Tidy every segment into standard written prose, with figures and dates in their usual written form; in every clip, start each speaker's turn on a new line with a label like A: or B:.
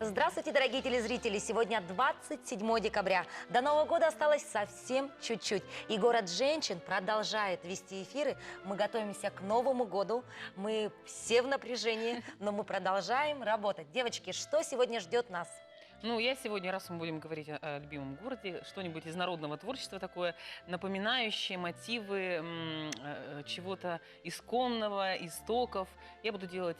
A: Здравствуйте, дорогие телезрители! Сегодня 27 декабря. До Нового года осталось совсем чуть-чуть. И город женщин продолжает вести эфиры. Мы готовимся к Новому году. Мы все в напряжении, но мы продолжаем работать. Девочки, что сегодня ждет нас?
B: Ну, я сегодня, раз мы будем говорить о любимом городе, что-нибудь из народного творчества такое, напоминающее мотивы чего-то исконного, истоков. Я буду делать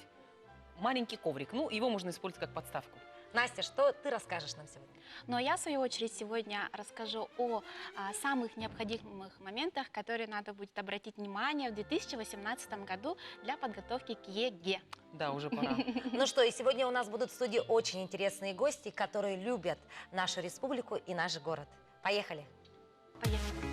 B: маленький коврик. Ну, его можно использовать как подставку.
A: Настя, что ты расскажешь нам сегодня?
C: Ну, а я, в свою очередь, сегодня расскажу о самых необходимых моментах, которые надо будет обратить внимание в 2018 году для подготовки к ЕГЭ.
B: Да, уже пора.
A: Ну что, и сегодня у нас будут в студии очень интересные гости, которые любят нашу республику и наш город. Поехали!
C: Поехали.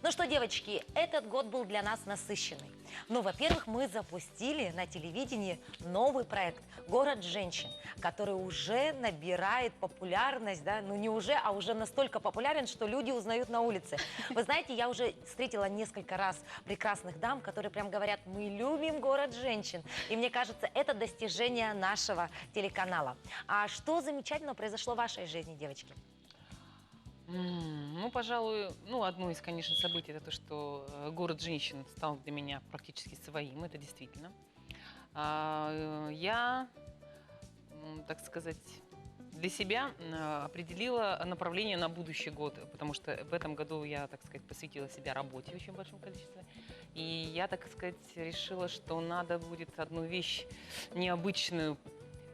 A: Ну что, девочки, этот год был для нас насыщенный. Ну, во-первых, мы запустили на телевидении новый проект «Город женщин», который уже набирает популярность, да, ну не уже, а уже настолько популярен, что люди узнают на улице. Вы знаете, я уже встретила несколько раз прекрасных дам, которые прям говорят: мы любим город женщин. И мне кажется, это достижение нашего телеканала. А что замечательного произошло в вашей жизни, девочки?
B: Ну, пожалуй, одно из, конечно, событий, это то, что город женщин стал для меня практически своим, это действительно. Я, так сказать, для себя определила направление на будущий год, потому что в этом году я, так сказать, посвятила себя работе в очень большом количестве. И я, так сказать, решила, что надо будет одну вещь необычную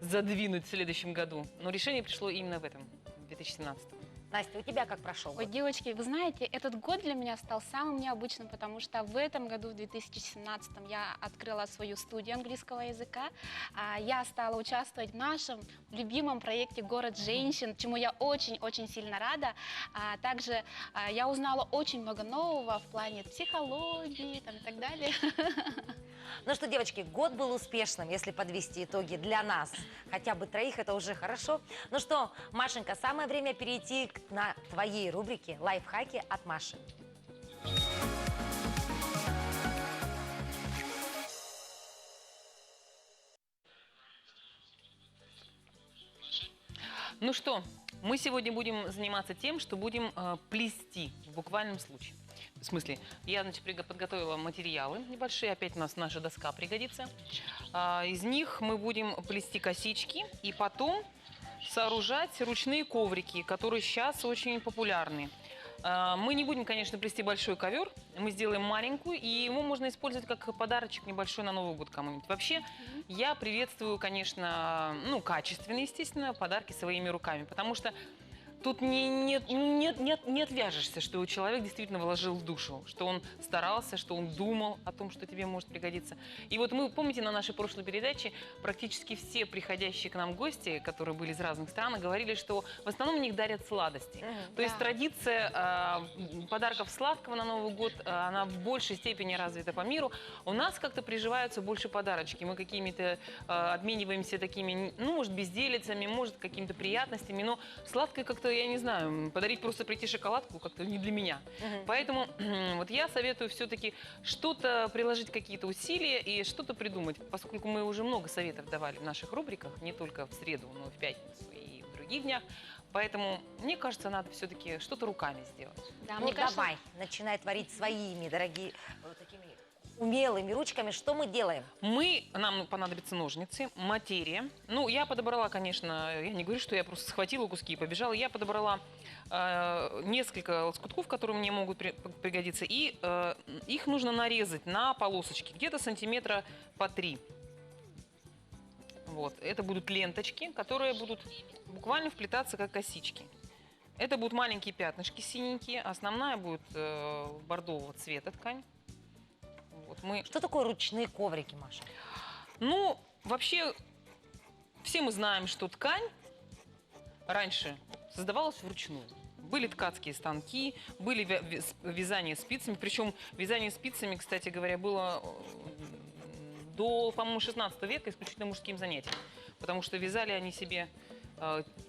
B: задвинуть в следующем году. Но решение пришло именно в этом, в 2017.
A: Настя, у тебя как прошел
C: Ой,
A: год?
C: девочки, вы знаете, этот год для меня стал самым необычным, потому что в этом году, в 2017, я открыла свою студию английского языка. Я стала участвовать в нашем любимом проекте «Город женщин», чему я очень-очень сильно рада. Также я узнала очень много нового в плане психологии и так далее.
A: Ну что, девочки, год был успешным, если подвести итоги для нас. Хотя бы троих, это уже хорошо. Ну что, Машенька, самое время перейти на твоей рубрике «Лайфхаки от Маши».
B: Ну что, мы сегодня будем заниматься тем, что будем плести в буквальном случае. В смысле, я, значит, подготовила материалы небольшие, опять у нас наша доска пригодится. Из них мы будем плести косички и потом сооружать ручные коврики, которые сейчас очень популярны. Мы не будем, конечно, плести большой ковер, мы сделаем маленькую, и его можно использовать как подарочек небольшой на Новый год кому-нибудь. Вообще, я приветствую, конечно, качественные, естественно, подарки своими руками, потому что тут не отвяжешься, что человек действительно вложил в душу, что он старался, что он думал о том, что тебе может пригодиться. И вот мы, помните, на нашей прошлой передаче практически все приходящие к нам гости, которые были из разных стран, говорили, что в основном у них дарят сладости. То есть традиция подарков сладкого на Новый год, она в большей степени развита по миру. У нас как-то приживаются больше подарочки. Мы какими-то обмениваемся такими, может, безделицами, может, какими-то приятностями, но сладкое как-то, я не знаю, подарить просто прийти шоколадку как-то не для меня. Поэтому вот я советую все-таки что-то приложить, какие-то усилия и что-то придумать, поскольку мы уже много советов давали в наших рубриках, не только в среду, но и в пятницу и в других днях. Поэтому, мне кажется, надо все-таки что-то руками сделать.
C: Да,
A: Ну
C: мне кажется,
A: давай, начинай творить своими, дорогие, вот такими умелыми ручками. Что мы делаем?
B: Нам понадобятся ножницы, материя. Ну, я подобрала, конечно, я не говорю, что я просто схватила куски и побежала. Я подобрала несколько лоскутков, которые мне могут пригодиться. И их нужно нарезать на полосочки, где-то сантиметра по 3. Вот, это будут ленточки, которые будут буквально вплетаться как косички. Это будут маленькие пятнышки синенькие. Основная будет бордового цвета ткань. Вот
A: Что такое ручные коврики, Маша?
B: Ну, вообще, все мы знаем, что ткань раньше создавалась вручную. Были ткацкие станки, были вязание спицами. Причем вязание спицами, кстати говоря, было до, по-моему, 16 века исключительно мужским занятием. Потому что вязали они себе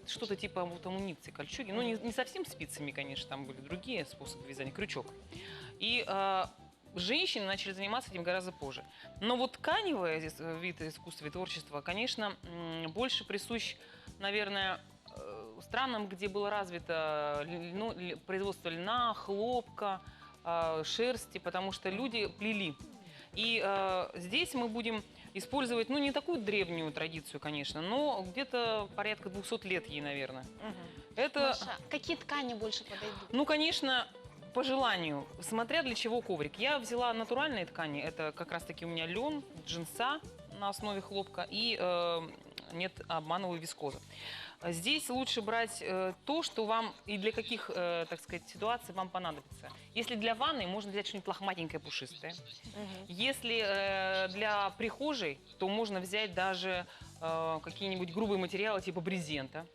B: что-то типа вот амуниции, кольчуги. Ну, не совсем спицами, конечно, там были другие способы вязания, крючок. И женщины начали заниматься этим гораздо позже. Но вот тканевый вид искусства и творчества, конечно, больше присущ, наверное, странам, где было развито производство льна, хлопка, шерсти, потому что люди плели. И здесь мы будем использовать, ну, не такую древнюю традицию, конечно, но где-то порядка 200 лет ей, наверное. Это,
C: Маша, какие ткани больше подойдут?
B: ну, конечно, по желанию, смотря для чего коврик. Я взяла натуральные ткани, это как раз-таки у меня лен, джинса на основе хлопка и нет обмановой вискозы. Здесь лучше брать то, что вам и для каких, так сказать, ситуаций вам понадобится. Если для ванны, можно взять что-нибудь лохматенькое, пушистое. Если для прихожей, то можно взять даже какие-нибудь грубые материалы типа брезента.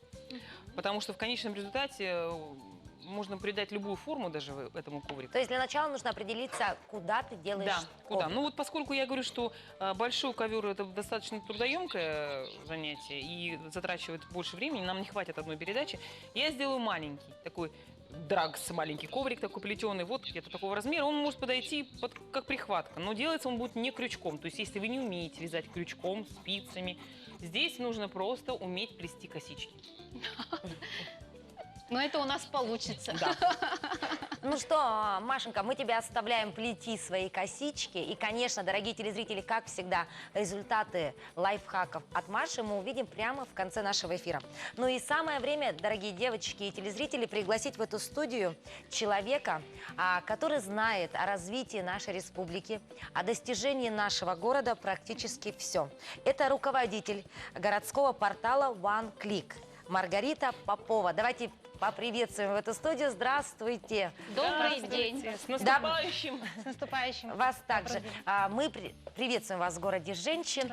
B: Потому что в конечном результате можно придать любую форму даже этому коврику.
A: То есть для начала нужно определиться, куда ты делаешь
B: Да, куда?
A: коврик.
B: Ну вот поскольку я говорю, что большой ковер это достаточно трудоемкое занятие и затрачивает больше времени, нам не хватит одной передачи, я сделаю маленький такой драгс, маленький коврик такой плетеный, вот где-то такого размера. Он может подойти как прихватка, но делается он будет не крючком. То есть если вы не умеете вязать крючком, спицами, здесь нужно просто уметь плести косички.
C: Но это у нас получится.
B: Да.
A: Ну что, Машенька, мы тебя оставляем плети свои косички. И, конечно, дорогие телезрители, как всегда, результаты лайфхаков от Маши мы увидим прямо в конце нашего эфира. Ну и самое время, дорогие девочки и телезрители, пригласить в эту студию человека, который знает о развитии нашей республики, о достижении нашего города практически все. Это руководитель городского портала OneClick Маргарита Попова. Давайте поприветствуем в эту студию. Здравствуйте.
C: Добрый день.
B: С наступающим!
C: С наступающим.
A: Вас также. Мы приветствуем вас в городе женщин.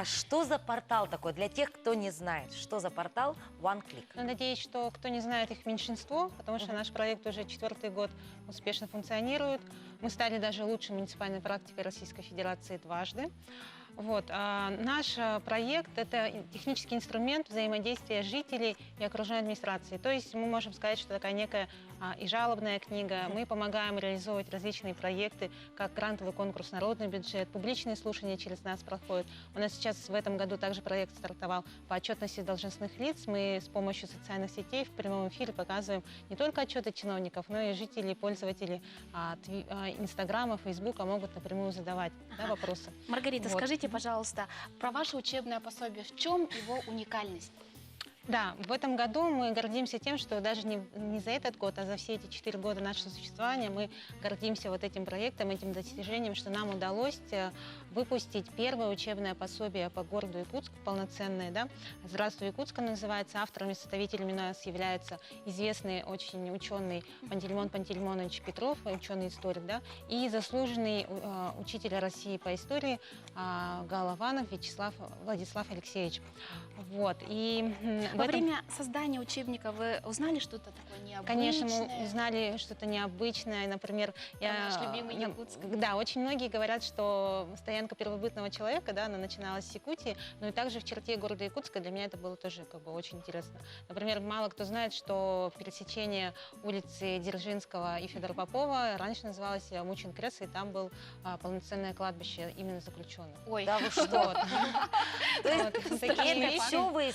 A: Что за портал такой для тех, кто не знает? Что за портал OneClick?
D: Ну, надеюсь, что кто не знает, их меньшинство, потому что наш проект уже 4-й год успешно функционирует. Мы стали даже лучшей муниципальной практикой Российской Федерации дважды. Вот. Наш проект – это технический инструмент взаимодействия жителей и окружной администрации. То есть мы можем сказать, что такая некая и жалобная книга. Мы помогаем реализовывать различные проекты, как грантовый конкурс «Народный бюджет», публичные слушания через нас проходят. У нас сейчас в этом году также проект стартовал по отчетности должностных лиц. Мы с помощью социальных сетей в прямом эфире показываем не только отчеты чиновников, но и жители, пользователи Инстаграма, Фейсбука могут напрямую задавать вопросы.
C: Маргарита,
D: Вот.
C: скажите, пожалуйста, про ваше учебное пособие. В чем его уникальность?
D: Да, в этом году мы гордимся тем, что даже не за этот год, а за все эти 4 года нашего существования мы гордимся вот этим проектом, этим достижением, что нам удалось выпустить первое учебное пособие по городу Якутск, полноценное, да. «Здравствуй, Якутск» называется. Авторами, составителями у нас является известный очень ученый Пантелеймон Пантелеймонович Петров, ученый-историк, да, и заслуженный учитель России по истории Голованов Владислав Алексеевич. Вот. И
C: Во время создания учебника вы узнали что-то такое необычное?
D: Конечно, мы узнали что-то необычное. Например,
C: Наш любимый Якутск.
D: Да, очень многие говорят, что стоянка первобытного человека, да, она начиналась с Якутии, но и также в черте города Якутска. Для меня это было тоже очень интересно. Например, мало кто знает, что пересечение улицы Дзержинского и Федора Попова раньше называлось Мучин Крест, и там было полноценное кладбище именно заключенных.
C: Ой,
A: Да вы что? То есть
D: Такие
A: это
D: вещи.
A: все вы,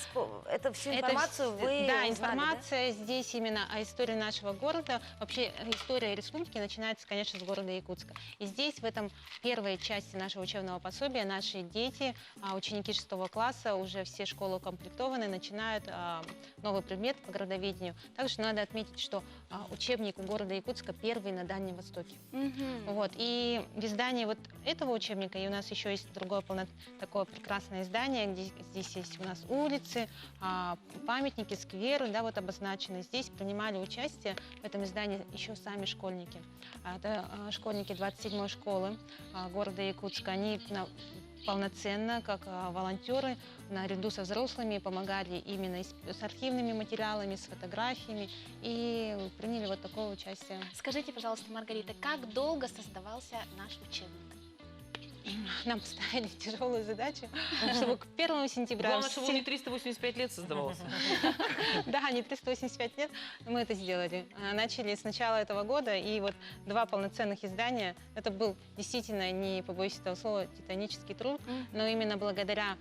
A: эту всю информацию вы
D: Да,
A: узнали,
D: информация здесь именно о истории нашего города. Вообще история республики начинается, конечно, с города Якутска. И здесь, в этом первой части нашего учебного пособия, наши дети, ученики 6 класса, уже все школы укомплектованы, начинают новый предмет по городоведению. Также надо отметить, что учебник у города Якутска первый на Дальнем Востоке. Вот. И в издании вот этого учебника, и у нас еще есть другое такое прекрасное издание, где здесь есть у нас улицы, памятники, скверы, да, вот обозначены. Здесь принимали участие в этом издании еще сами школьники. Это школьники 27-й школы города Якутска. Они полноценно, как волонтеры, наряду со взрослыми помогали именно с архивными материалами, с фотографиями и приняли вот такое участие.
C: Скажите, пожалуйста, Маргарита, как долго создавался наш учебник?
D: нам поставили тяжелую задачу, чтобы к 1 сентября...
B: Главное, чтобы он не 385 лет создавался.
D: Да, не 385 лет, мы это сделали. Начали с начала этого года, и вот 2 полноценных издания. Это был действительно, не побоюсь этого слова, титанический труд, но именно благодаря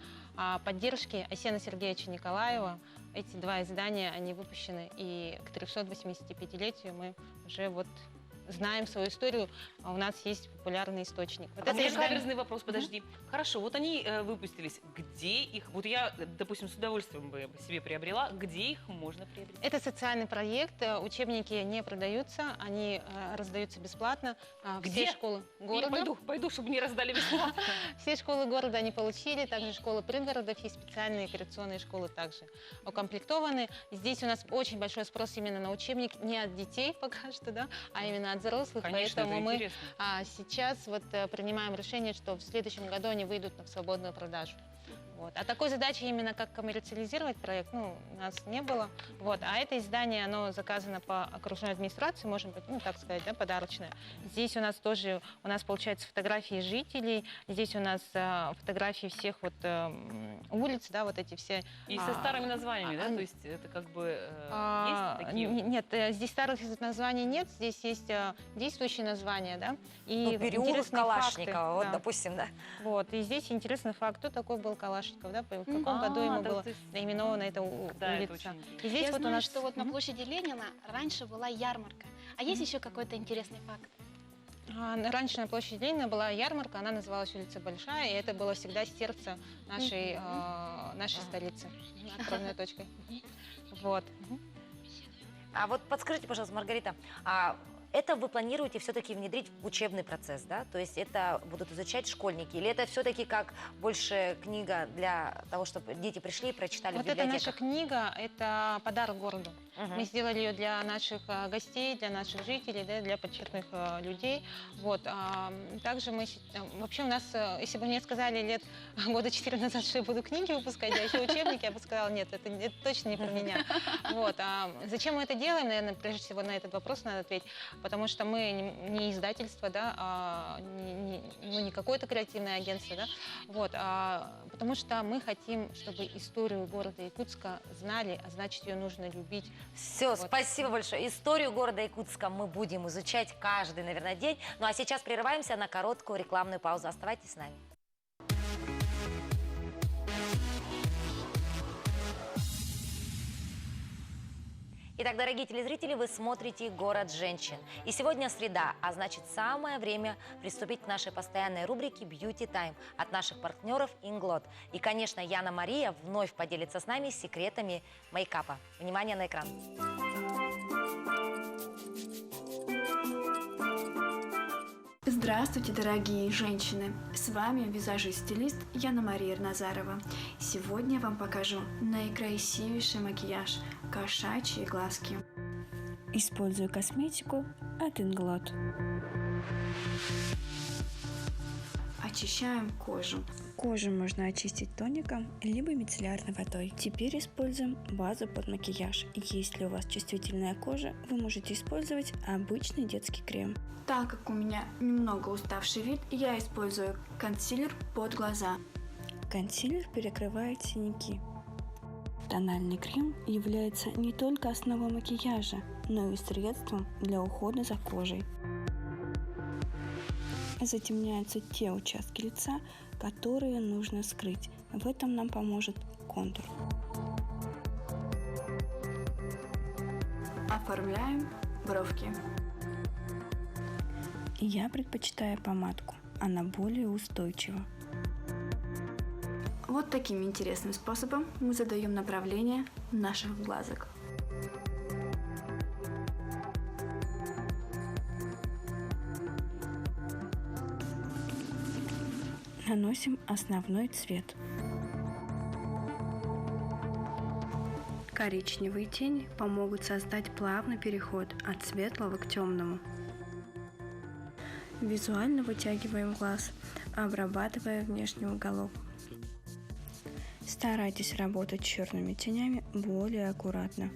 D: поддержке Асена Сергеевича Николаева эти 2 издания, они выпущены, и к 385-летию мы уже вот знаем свою историю, а у нас есть популярный источник. Вот
B: А мне
D: издание-
B: каверзный вопрос, подожди. Хорошо, вот они выпустились. Где их, вот я, допустим, с удовольствием бы себе приобрела, где их можно приобрести?
D: Это социальный проект, учебники не продаются, они раздаются бесплатно.
B: Где?
D: Все школы
B: Я
D: города.
B: пойду, чтобы не раздали бесплатно.
D: Все школы города они получили, также школы пригородов и специальные коррекционные школы также укомплектованы. Здесь у нас очень большой спрос именно на учебник, не от детей пока что, да, а именно от взрослых.
B: Конечно, это
D: Поэтому мы
B: интересно.
D: сейчас вот принимаем решение, что в следующем году они выйдут на свободную продажу. Вот. А такой задачи именно как коммерциализировать проект, ну, у нас не было. Вот. А это издание, оно заказано по окружной администрации, может быть, ну, так сказать, да, подарочное. Здесь у нас тоже, получается, фотографии жителей, здесь у нас фотографии всех вот улиц, да, вот эти все.
B: И со старыми названиями, да? То есть это как бы есть такие?
D: Нет, здесь старых названий нет, здесь есть действующие названия, да, и
A: Ну, переулок
D: интересные
A: Калашникова,
D: факты,
A: вот,
D: да.
A: допустим, да.
D: Вот, и здесь интересный факт, кто такой был Калашников, да, в каком году ему
B: да,
D: было
B: то есть-
D: наименована эта
B: Да, это
D: улица.
B: очень интересно.
D: И здесь
C: Я
D: вот
C: знаю,
D: у нас...
C: что вот на
D: Мгм.
C: площади Ленина раньше была ярмарка. А есть еще какой-то интересный факт?
D: Раньше на площади Ленина была ярмарка, она называлась улица Большая, и это было всегда сердце нашей столицы, отправной точкой. Вот.
A: А вот подскажите, пожалуйста, Маргарита, это вы планируете все-таки внедрить в учебный процесс, да? То есть это будут изучать школьники? Или это все-таки как больше книга для того, чтобы дети пришли и прочитали
D: Вот
A: в
D: эта наша
A: библиотеках?
D: книга, это подарок городу.
A: Мгм.
D: Мы сделали ее для наших гостей, для наших жителей, да, для почетных людей. Вот. Также мы, вообще у нас, если бы мне сказали года 4 назад, что я буду книги выпускать, а еще учебники, я бы сказала, нет, это точно не про меня. Вот. Зачем мы это делаем, наверное, прежде всего на этот вопрос надо ответить, потому что мы не издательство, да, не какое-то креативное агентство, да, вот, потому что мы хотим, чтобы историю города Якутска знали, а значит, ее нужно любить.
A: Все,
D: Вот.
A: спасибо большое. Историю города Якутска мы будем изучать каждый, наверное, день. Ну а сейчас прерываемся на короткую рекламную паузу. Оставайтесь с нами. Итак, дорогие телезрители, вы смотрите «Город женщин». И сегодня среда, а значит самое время приступить к нашей постоянной рубрике «Beauty Time» от наших партнеров «Инглот». И, конечно, Яна Мария вновь поделится с нами секретами мейкапа. Внимание на экран.
E: Здравствуйте, дорогие женщины! С вами визажист-стилист Яна Мария Назарова. Сегодня я вам покажу наикрасивейший макияж – кошачьи глазки. Использую косметику от Inglot. Очищаем кожу. Кожу можно очистить тоником либо мицеллярной водой. Теперь используем базу под макияж. Если у вас чувствительная кожа, вы можете использовать обычный детский крем. Так как у меня немного уставший вид, я использую консилер под глаза. Консилер перекрывает синяки. Тональный крем является не только основой макияжа, но и средством для ухода за кожей. Затемняются те участки лица, которые нужно скрыть. В этом нам поможет контур. Оформляем бровки. Я предпочитаю помадку, она более устойчива. Вот таким интересным способом мы задаем направление наших глазок. Наносим основной цвет. Коричневые тени помогут создать плавный переход от светлого к темному. Визуально вытягиваем глаз, обрабатывая внешний уголок. Старайтесь работать черными тенями более аккуратно.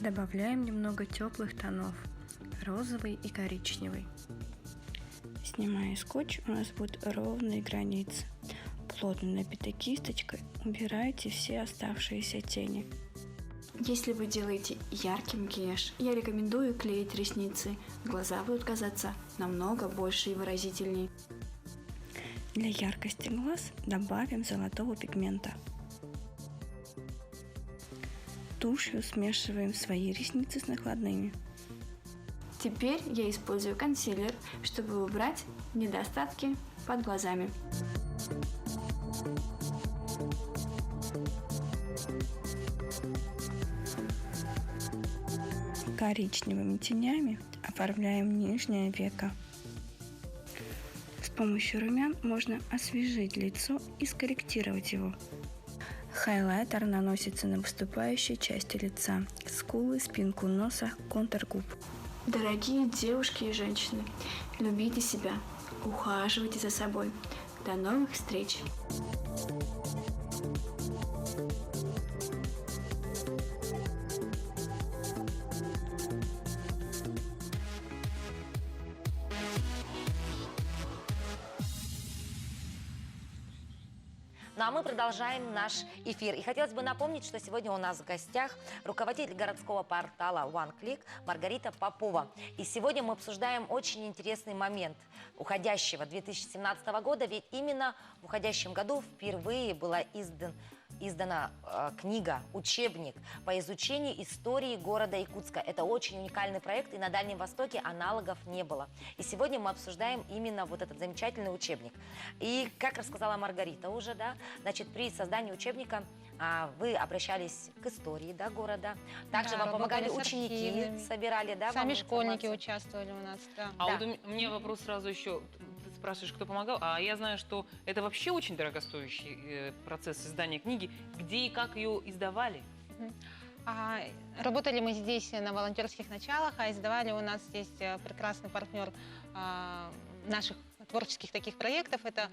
E: Добавляем немного теплых тонов – розовый и коричневый. Снимая скотч, у нас будут ровные границы. Плотно набитой кисточкой убирайте все оставшиеся тени.
F: Если вы делаете яркий макияж, я рекомендую клеить ресницы. Глаза будут казаться намного больше и выразительнее.
E: Для яркости глаз добавим золотого пигмента. Тушью смешиваем свои ресницы с накладными.
F: Теперь я использую консилер, чтобы убрать недостатки под глазами.
E: Коричневыми тенями оформляем нижнее веко. С помощью румян можно освежить лицо и скорректировать его. Хайлайтер наносится на выступающие части лица, скулы, спинку носа, контур губ.
F: Дорогие девушки и женщины, любите себя, ухаживайте за собой. До новых встреч!
A: Ну а мы продолжаем наш эфир. И хотелось бы напомнить, что сегодня у нас в гостях руководитель городского портала OneClick Маргарита Попова. И сегодня мы обсуждаем очень интересный момент уходящего 2017 года, ведь именно в уходящем году впервые была издана книга, учебник по изучению истории города Якутска. Это очень уникальный проект, и на Дальнем Востоке аналогов не было. И сегодня мы обсуждаем именно вот этот замечательный учебник. И, как рассказала Маргарита уже, да, значит, при создании учебника вы обращались к истории, да, города. Также
D: Да,
A: вам помогали
D: работали с
A: ученики,
D: архивами.
A: собирали, да,
D: Сами
A: вам
D: школьники
A: информацию?
D: участвовали у нас, да.
B: А
A: Да.
B: вот у меня вопрос сразу еще. Ты спрашиваешь, кто помогал? А я знаю, что это вообще очень дорогостоящий процесс издания книги. Где и как ее издавали?
D: Работали мы здесь на волонтерских началах, а издавали у нас здесь прекрасный партнер наших творческих таких проектов. Это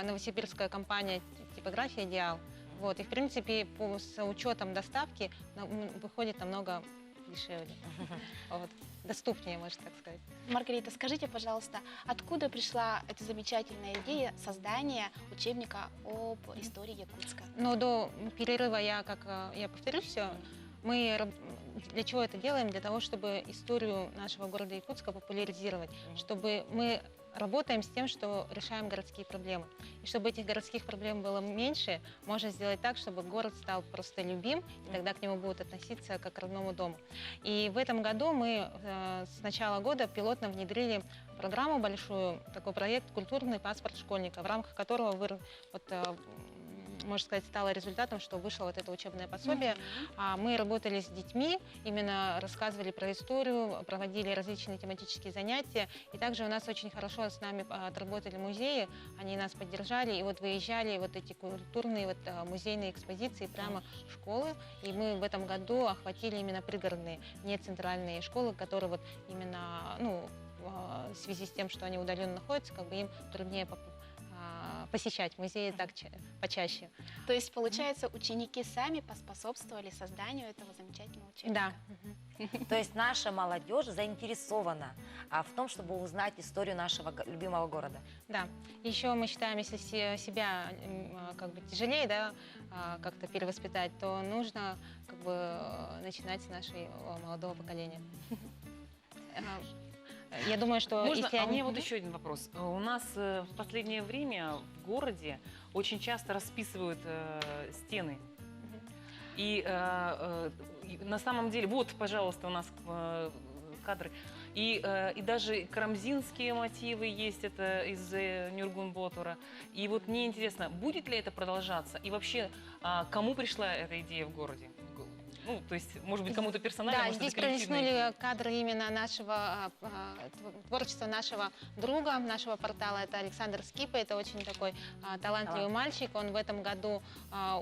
D: новосибирская компания «Типография Идеал». Вот, и, в принципе, с учетом доставки выходит намного дешевле. Вот. Доступнее, можно так сказать.
C: Маргарита, скажите, пожалуйста, откуда пришла эта замечательная идея создания учебника об истории Якутска?
D: Но до перерыва я повторюсь все, для чего это делаем? Для того, чтобы историю нашего города Якутска популяризировать, чтобы мы работаем с тем, что решаем городские проблемы. И чтобы этих городских проблем было меньше, можно сделать так, чтобы город стал просто любим, и тогда к нему будут относиться как к родному дому. И в этом году мы с начала года пилотно внедрили программу большую, такой проект «Культурный паспорт школьника», в рамках которого можно сказать, стало результатом, что вышло вот это учебное пособие. Мы работали с детьми, именно рассказывали про историю, проводили различные тематические занятия. И также у нас очень хорошо с нами отработали музеи, они нас поддержали. И вот выезжали вот эти культурные музейные экспозиции прямо в школы. И мы в этом году охватили именно пригородные, не центральные школы, которые вот именно, в связи с тем, что они удаленно находятся, как бы им труднее посещать музеи так почаще.
C: То есть, получается, ученики сами поспособствовали созданию этого замечательного учебника?
D: Да.
A: То есть наша молодежь заинтересована в том, чтобы узнать историю нашего любимого города.
D: Да. Еще мы считаем, если себя как бы тяжелее, да, как-то перевоспитать, то нужно как бы начинать с нашего молодого поколения. Я думаю, что
B: Можно?
D: если
B: А у
D: они...
B: меня вот еще один вопрос. У нас в последнее время в городе очень часто расписывают стены. И на самом деле, вот, пожалуйста, у нас кадры. И даже карамзинские мотивы есть, это из Нюргун-Ботура. И вот мне интересно, будет ли это продолжаться? И вообще, кому пришла эта идея в городе? Ну, то есть, может быть, кому-то персонально,
D: Да,
B: может,
D: здесь
B: это коллективная идея.
D: пролистнули кадры именно нашего творчества нашего друга, нашего портала. Это Александр Скипа, это очень такой талантливый мальчик. Он в этом году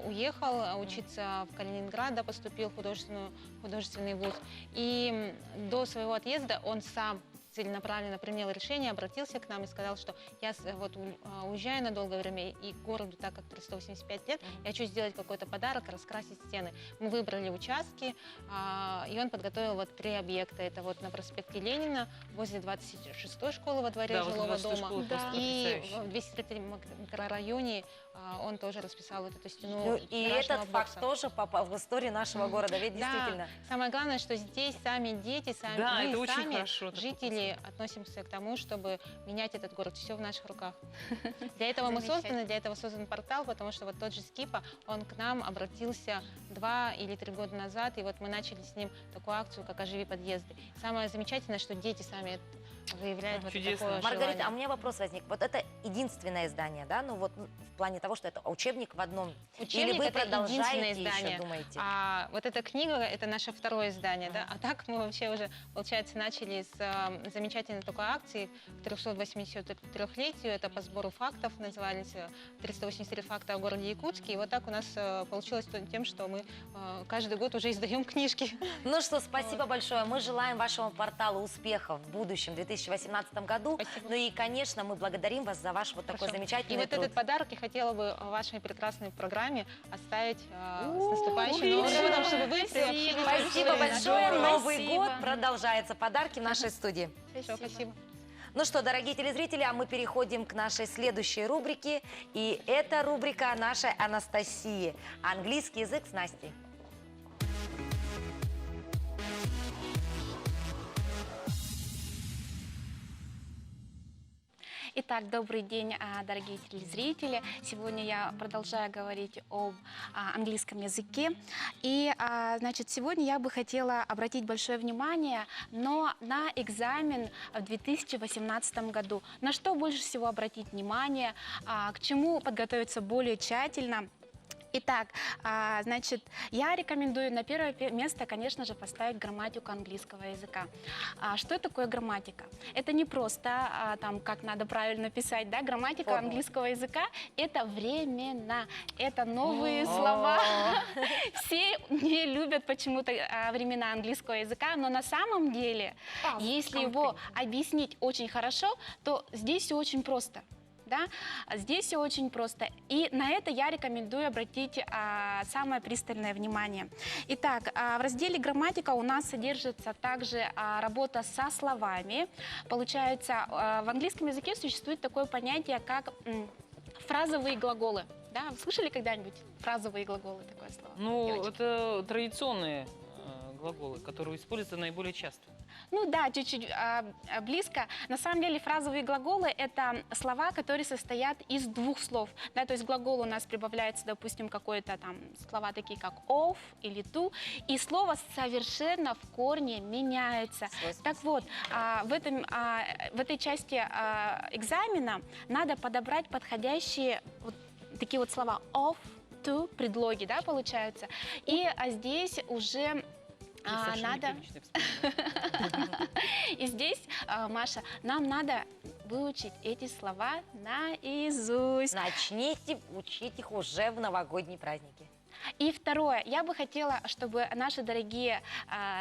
D: уехал учиться в Калининград, поступил в художественный вуз. И до своего отъезда он сам целенаправленно принял решение, обратился к нам и сказал, что я вот уезжаю на долгое время, и городу, так как 385 лет, я хочу сделать какой-то подарок, раскрасить стены. Мы выбрали участки, и он подготовил вот 3 объекта. Это вот на проспекте Ленина, возле 26-й школы во дворе
B: Да, возле
D: жилого
B: 26-й
D: дома.
B: школы просто
D: И
B: потрясающе.
D: в 203-м микрорайоне он тоже расписал вот эту стену.
A: Ну, и
D: гаражного
A: этот факт
D: бокса.
A: тоже попал в историю нашего города, ведь
D: Да,
A: действительно.
D: самое главное, что здесь сами дети, сами
B: Да,
D: мы
B: это очень
D: сами,
B: хорошо, такой
D: жители, относимся к тому, чтобы менять этот город. Все в наших руках. Для этого мы
C: Замечательно.
D: созданы, для этого создан портал, потому что вот тот же Скипа, он к нам обратился 2 или 3 года назад, и вот мы начали с ним такую акцию, как «Оживи подъезды». Самое замечательное, что дети сами выявляют вот
B: Чудесно.
D: такое
A: Маргарита,
D: желание.
A: а у меня вопрос возник. Вот это единственное издание, да? Ну вот в плане того, что это учебник в одном. Или
D: Учебник
A: вы
D: — это
A: продолжаете
D: единственное
A: еще,
D: издание.
A: думаете?
D: А вот эта книга — это наше второе издание, да? А так мы вообще уже, получается, начали с замечательной такой акции к 383-летию. Это по сбору фактов, назывались 383 факта о городе Якутске. И вот так у нас получилось тем, что мы каждый год уже издаем книжки.
A: Ну что, спасибо большое. Мы желаем вашему порталу успехов в будущем, в 2018 году.
D: Спасибо.
A: Ну и, конечно, мы благодарим вас за ваш вот такой
D: Хорошо. И
A: замечательный
D: вот
A: труд.
D: этот подарок я хотела бы в вашей прекрасной программе оставить с наступающим
B: отлично.
D: Новым годом, чтобы вы
C: Спасибо.
D: приобщились.
A: Спасибо
C: Спасибо.
A: большое. Новый
C: Спасибо.
A: год продолжается. Подарки в нашей студии.
D: Хорошо, спасибо.
A: Ну что, дорогие телезрители, а мы переходим к нашей следующей рубрике. И это рубрика нашей Анастасии. Английский язык с Настей.
C: Итак, добрый день, дорогие телезрители. Сегодня я продолжаю говорить об английском языке. И, значит, сегодня я бы хотела обратить большое внимание на экзамен в 2018 году. На что больше всего обратить внимание, к чему подготовиться более тщательно. Итак, значит, я рекомендую на первое место, конечно же, поставить грамматику английского языка. Что такое грамматика? Это не просто, там, как надо правильно писать, да, грамматика
A: Формула.
C: английского языка – это времена, это новые слова. Все не любят почему-то времена английского языка, но на самом деле, если его объяснить очень хорошо, то здесь все очень просто. Да? Здесь все очень просто. И на это я рекомендую обратить самое пристальное внимание. Итак, в разделе «Грамматика» у нас содержится также работа со словами. Получается, в английском языке существует такое понятие, как фразовые глаголы. Да? Вы слышали когда-нибудь фразовые глаголы, такое слово?
B: Ну,
C: девочки?
B: это традиционные глаголы, которые используются наиболее часто.
C: Ну да, чуть-чуть близко. На самом деле фразовые глаголы – это слова, которые состоят из 2 слов. Да, то есть глагол у нас прибавляется, допустим, какое-то там слова такие как of или to, и слово совершенно в корне меняется. Так вот, в этой части экзамена надо подобрать подходящие вот такие вот слова of, to, предлоги, да, получаются. И здесь уже
B: Совершенно
C: надо...
B: неприлично, я вспомнила.
C: И здесь, Маша, нам надо выучить эти слова наизусть.
A: Начните учить их уже в новогодние праздники.
C: И второе, я бы хотела, чтобы наши дорогие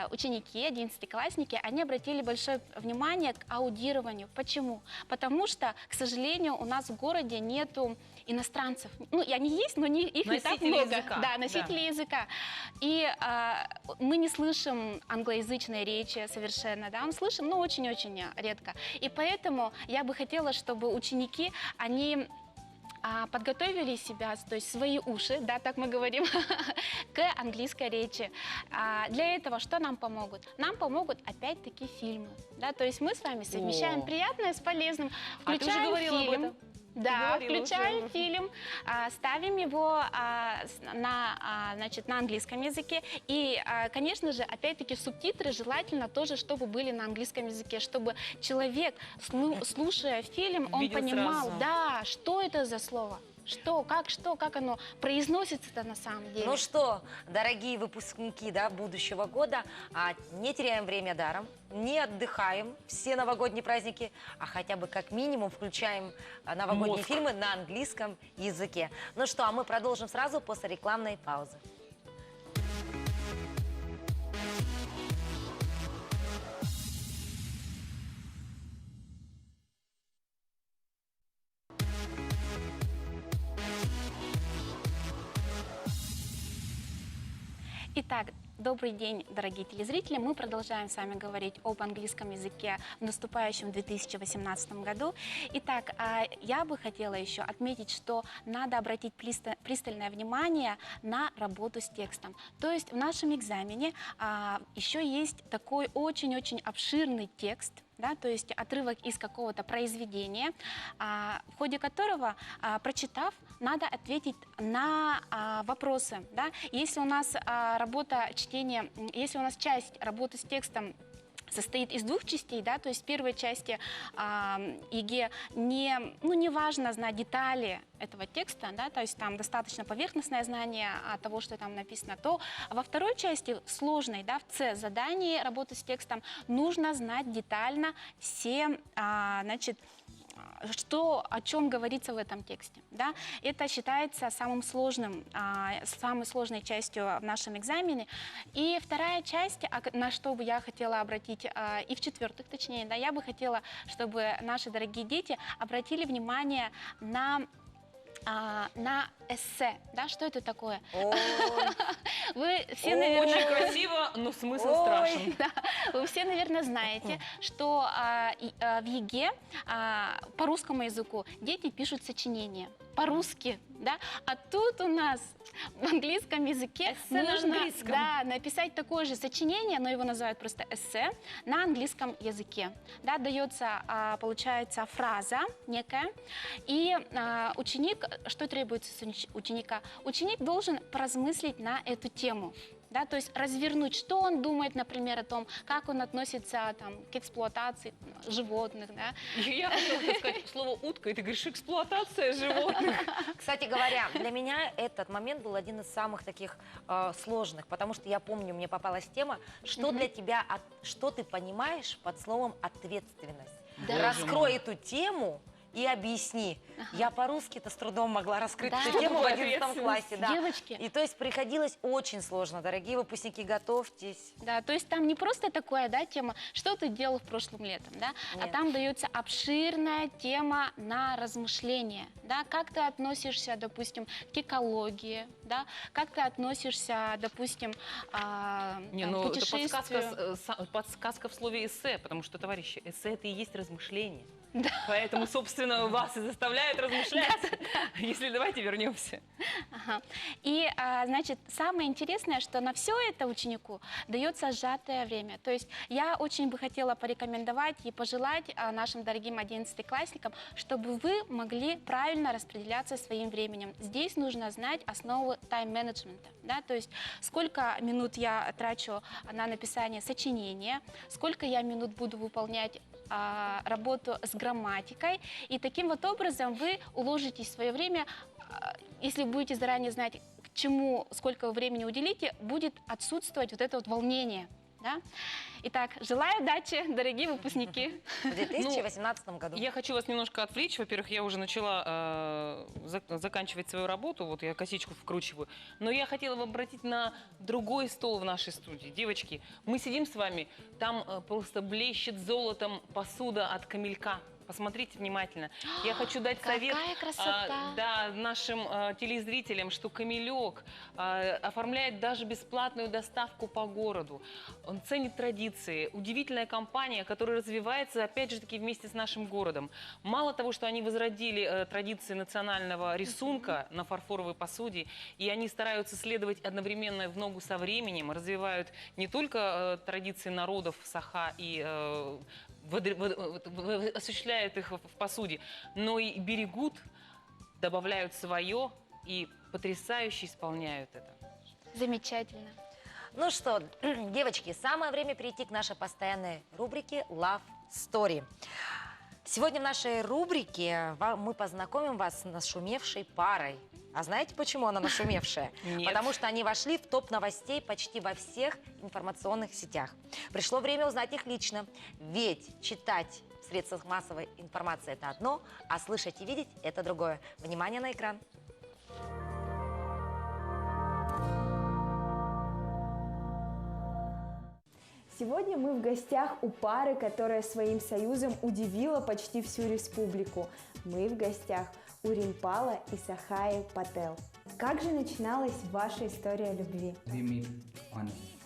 C: ученики, 11-классники, они обратили большое внимание к аудированию. Почему? Потому что, к сожалению, у нас в городе нету иностранцев. Ну, и они есть, но их не так
B: Носители
C: много.
B: языка.
C: Да, носители языка. И мы не слышим англоязычной речи совершенно, да, мы слышим, но очень-очень редко. И поэтому я бы хотела, чтобы ученики, они подготовили себя, то есть свои уши, да, так мы говорим, к английской речи. Для этого что нам помогут? Нам помогут опять-таки фильмы, да, то есть мы с вами совмещаем
B: О.
C: приятное с полезным,
B: А ты уже
C: включаем
B: говорила об
C: фильм.
B: этом?
C: Да,
B: Ты говорила
C: включаем
B: уже.
C: фильм, ставим его значит, на английском языке. И, конечно же, опять-таки субтитры желательно тоже, чтобы были на английском языке, чтобы человек, слушая фильм, он
B: Видел
C: понимал,
B: сразу.
C: да, что это за слово. Что, как оно произносится-то на самом деле?
A: Ну что, дорогие выпускники, да, будущего года, не теряем время даром, не отдыхаем все новогодние праздники, а хотя бы как минимум включаем новогодние
B: Мозг.
A: фильмы на английском языке. Ну что, а мы продолжим сразу после рекламной паузы.
C: Итак, добрый день, дорогие телезрители. Мы продолжаем с вами говорить об английском языке в наступающем 2018 году. Итак, я бы хотела еще отметить, что надо обратить пристальное внимание на работу с текстом. То есть в нашем экзамене еще есть такой очень-очень обширный текст, да, то есть отрывок из какого-то произведения, в ходе которого, прочитав, надо ответить на вопросы. Да? Если у нас если у нас часть работы с текстом состоит из двух частей, да, то есть в первой части ЕГЭ не важно знать детали этого текста, да, то есть там достаточно поверхностное знание того, что там написано, то во второй части, сложной, да, в С задании работы с текстом, нужно знать детально все, о чем говорится в этом тексте. Да? Это считается самой сложной частью в нашем экзамене. И вторая часть, на что бы я хотела обратить, и в-четвертых, точнее, да, я бы хотела, чтобы наши дорогие дети обратили внимание на эссе. Да? Что это такое? Вы все, наверное...
B: Очень красиво, но смысл
C: Ой,
B: страшен.
C: да. Вы все, наверное, знаете, что в ЕГЭ по русскому языку дети пишут сочинения. По-русски, да? А тут у нас в английском языке
A: Эссе на
C: нужно
A: английском.
C: написать такое же сочинение, но его называют просто эссе, на английском языке. Да, дается, получается, фраза некая, и ученик, что требуется с ученика? Ученик должен поразмыслить на эту тему. Да, то есть развернуть, что он думает, например, о том, как он относится там, к эксплуатации животных. Да.
B: Я хотела сказать слово «утка», и ты говоришь «эксплуатация животных».
A: Кстати говоря, для меня этот момент был один из самых таких сложных, потому что я помню, мне попалась тема, что для тебя, что ты понимаешь под словом «ответственность».
B: Да.
A: Раскрой эту тему и объясни. Я по-русски-то с трудом могла раскрыть
C: Да.
A: эту тему в
B: Что
A: 11
B: такое
A: классе. Да.
C: Девочки.
A: И то есть приходилось очень сложно. Дорогие выпускники, готовьтесь.
C: Да, то есть там не просто такая, да, тема, что ты делал в прошлом летом, да, а
A: Нет.
C: там дается обширная тема на размышление, да, как ты относишься, допустим, к экологии, да, как ты относишься, допустим,
B: Не,
C: там,
B: ну
C: к
B: это
C: путешествию.
B: подсказка в слове «эссе», потому что, товарищи, эссе – это и есть размышление. Поэтому, собственно, вас и заставляет размышлять. Если давайте вернемся.
C: Ага. И, значит, самое интересное, что на все это ученику дается сжатое время. То есть я очень бы хотела порекомендовать и пожелать нашим дорогим 11-классникам, чтобы вы могли правильно распределяться своим временем. Здесь нужно знать основы тайм-менеджмента. Да? То есть сколько минут я трачу на написание сочинения, сколько я минут буду выполнять работу с грамматикой. И таким вот образом вы уложите свое время, если будете заранее знать, к чему, сколько вы времени уделите, будет отсутствовать вот это вот волнение. Да? Итак, желаю удачи, дорогие выпускники.
A: В 2018 году.
B: Я хочу вас немножко отвлечь. Во-первых, я уже начала заканчивать свою работу, вот я косичку вкручиваю. Но я хотела бы обратить на другой стол в нашей студии. Девочки, мы сидим с вами, там просто блещет золотом посуда от Камелька. Посмотрите внимательно. Я хочу дать совет
C: Какая красота!
B: нашим телезрителям, что Камелек оформляет даже бесплатную доставку по городу. Он ценит традиции. Удивительная компания, которая развивается, опять же таки, вместе с нашим городом. Мало того, что они возродили традиции национального рисунка на фарфоровой посуде, и они стараются следовать одновременно в ногу со временем, развивают не только традиции народов Саха и осуществляют их в посуде, но и берегут, добавляют свое и потрясающе исполняют это.
C: Замечательно.
A: Ну что, девочки, самое время перейти к нашей постоянной рубрике Love Story. Сегодня в нашей рубрике мы познакомим вас с нашумевшей парой. А знаете, почему она нашумевшая?
B: Нет.
A: Потому что они вошли в топ новостей почти во всех информационных сетях. Пришло время узнать их лично. Ведь читать в средствах массовой информации – это одно, а слышать и видеть – это другое. Внимание на экран.
G: Сегодня мы в гостях у пары, которая своим союзом удивила почти всю республику. Мы в гостях у Римпала и Сахаи Пател. Как же начиналась ваша история любви?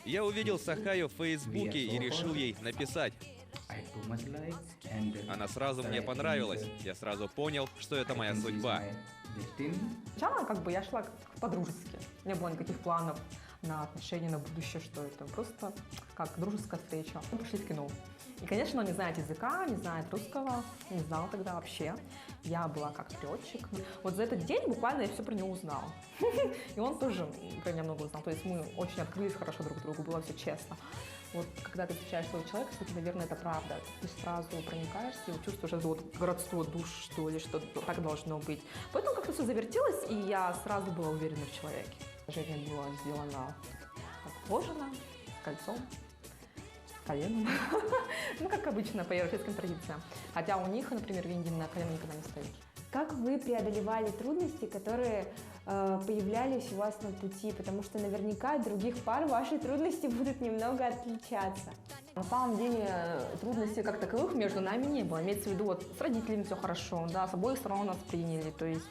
H: Я увидел Сахаю в Фейсбуке и решил ей написать. Она сразу мне понравилась. Я сразу понял, что это моя судьба.
I: Сначала я шла по-дружески. Не было никаких планов на отношения, на будущее, что это просто как дружеская встреча. Мы пошли в кино. И, конечно, он не знает языка, не знает русского, не знал тогда вообще. Я была как летчик. Вот за этот день буквально я все про него узнала. И он тоже про меня много узнал. То есть мы очень открылись хорошо друг к другу, было все честно. Вот когда ты встречаешь своего человека, кстати, наверное, это правда. Ты сразу проникаешься и чувствуешь это вот родство душ, что ли, что так должно быть. Поэтому как-то все завертелось, и я сразу была уверена в человеке. Женя была сделана как положено, с кольцом, с коленом. Ну, как обычно, по европейским традициям. Хотя у них, например, в Индии на колено никогда не стоит.
G: Как вы преодолевали трудности, которые появлялись у вас на пути? Потому что наверняка от других пар ваши трудности будут немного отличаться.
I: На самом деле трудностей как таковых между нами не было. Имеется в виду, вот с родителями все хорошо, да, с обоих сторон нас приняли, то есть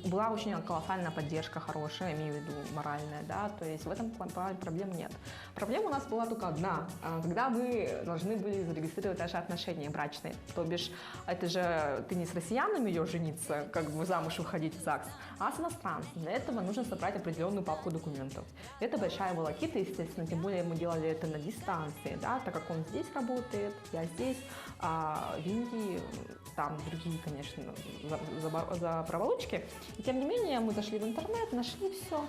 I: была очень колоссальная поддержка хорошая, имею в виду моральная, да, то есть в этом плане проблем нет. Проблема у нас была только одна, когда мы должны были зарегистрировать наши отношения брачные, то бишь это же ты не с россиянами ее жениться, как бы замуж выходить в ЗАГС, а с иностранцем. Для этого нужно собрать определенную папку документов. Это большая волокита, естественно, тем более мы делали это на дистанции, да, так как он здесь работает, я здесь, а в Индии там другие, конечно, за проволочки. И тем не менее мы зашли в интернет, нашли все.